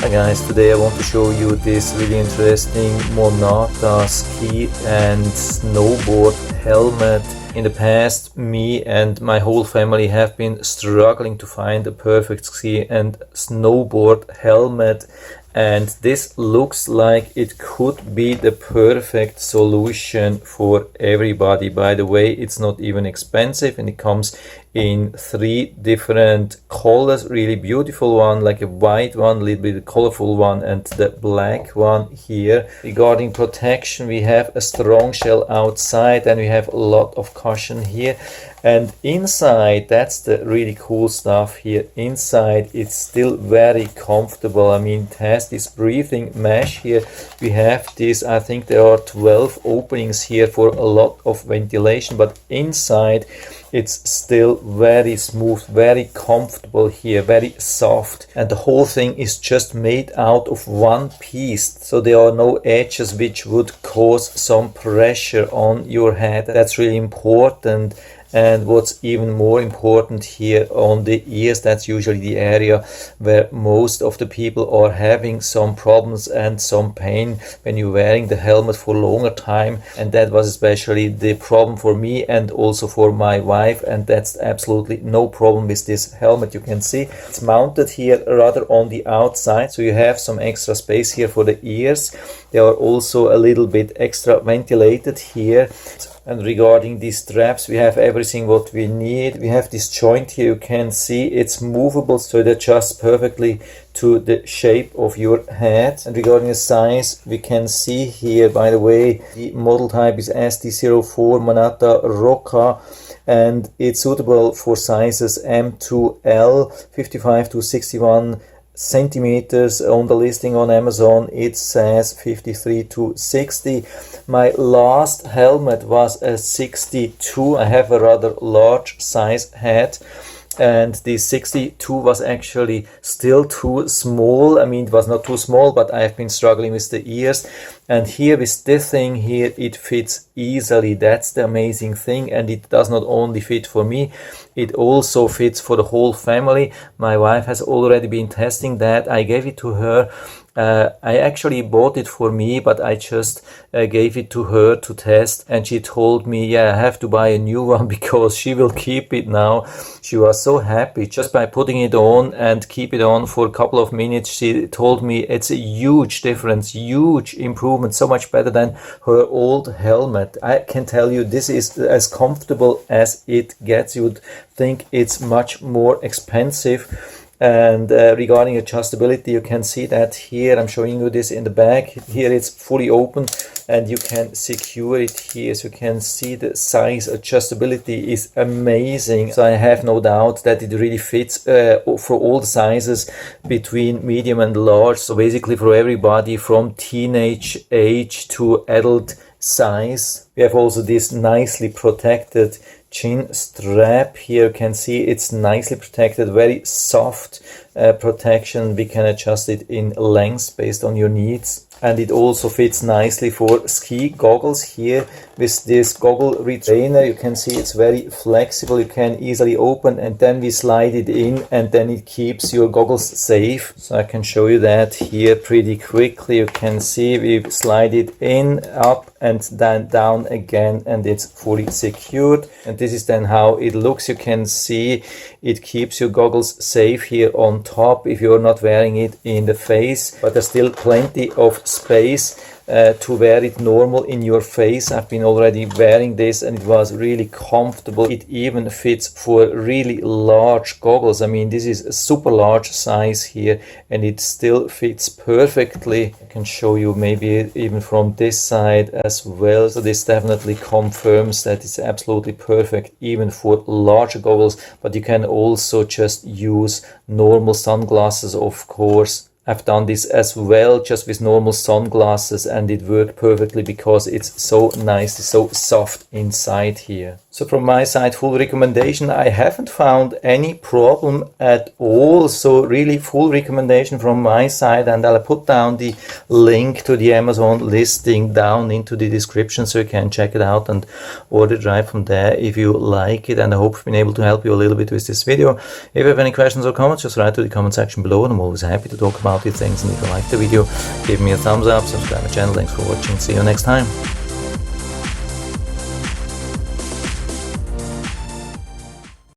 Hi guys, today I want to show you this really interesting Monata ski and snowboard helmet. In the past, me and my whole family have been struggling to find a perfect ski and snowboard helmet, and this looks like it could be the perfect solution for everybody. By the way, it's not even expensive and it comes in 3 different colors, really beautiful one, like a white one, a little bit colorful one, and the black one here. Regarding protection, we have a strong shell outside and we have a lot of cushion here, and inside, that's the really cool stuff here. Inside it's still very comfortable. I mean, it has this breathing mesh here. We have this, I think there are 12 openings here for a lot of ventilation, but inside it's still very smooth, very comfortable here, very soft, and the whole thing is just made out of one piece, so there are no edges which would cause some pressure on your head. That's really important. And what's even more important here, on the ears, that's usually the area where most of the people are having some problems and some pain when you're wearing the helmet for a longer time, and that was especially the problem for me and also for my wife, and that's absolutely no problem with this helmet. You can see it's mounted here rather on the outside, so you have some extra space here for the ears. They are also a little bit extra ventilated here. And regarding these straps, we have everything what we need. We have this joint here, you can see it's movable, so it adjusts perfectly to the shape of your head. And regarding the size, we can see here, by the way, the model type is SD04 MONATA ROCA, and it's suitable for sizes M to L, 55 to 61 centimeters. On the listing on Amazon it says 53 to 60. My last helmet was a 62. I have a rather large size head, and the 62 was actually still too small. I mean, it was not too small, but I've been struggling with the ears, and here with this thing here it fits easily. That's the amazing thing, and it does not only fit for me, it also fits for the whole family. My wife has already been testing that. I gave it to her. I actually bought it for me, but I just gave it to her to test, and she told me, yeah, I have to buy a new one because she will keep it now. She was so happy just by putting it on and keep it on for a couple of minutes. She told me it's a huge difference, huge improvement, so much better than her old helmet. I can tell you this is as comfortable as it gets. You would think it's much more expensive. And regarding adjustability, you can see that here. I'm showing you this in the back. Here it's fully open and you can secure it here, so you can see the size adjustability is amazing. So I have no doubt that it really fits for all the sizes between medium and large, so basically for everybody from teenage age to adult size. We have also this nicely protected chin strap here. You can see it's nicely protected, very soft protection. We can adjust it in length based on your needs, and it also fits nicely for ski goggles here with this goggle retainer. You can see it's very flexible. You can easily open and then we slide it in, and then it keeps your goggles safe. So I can show you that here pretty quickly. You can see we slide it in, up, and then down again, and it's fully secured. And this is then how it looks. You can see it keeps your goggles safe here on top if you're not wearing it in the face, but there's still plenty of space to wear it normal in your face. I've been already wearing this and it was really comfortable. It even fits for really large goggles. I mean, this is a super large size here and it still fits perfectly. I can show you maybe even from this side as well. So this definitely confirms that it's absolutely perfect even for larger goggles, but you can also just use normal sunglasses, of course. I've done this as well, just with normal sunglasses, and it worked perfectly because it's so nice, so soft inside here. So from my side, full recommendation. I haven't found any problem at all, so really full recommendation from my side, and I'll put down the link to the Amazon listing down into the description so you can check it out and order it right from there if you like it. And I hope I've been able to help you a little bit with this video. If you have any questions or comments, just write to the comment section below, and I'm always happy to talk about about these things. And if you liked the video, give me a thumbs up, subscribe my channel. Thanks for watching. See you next time.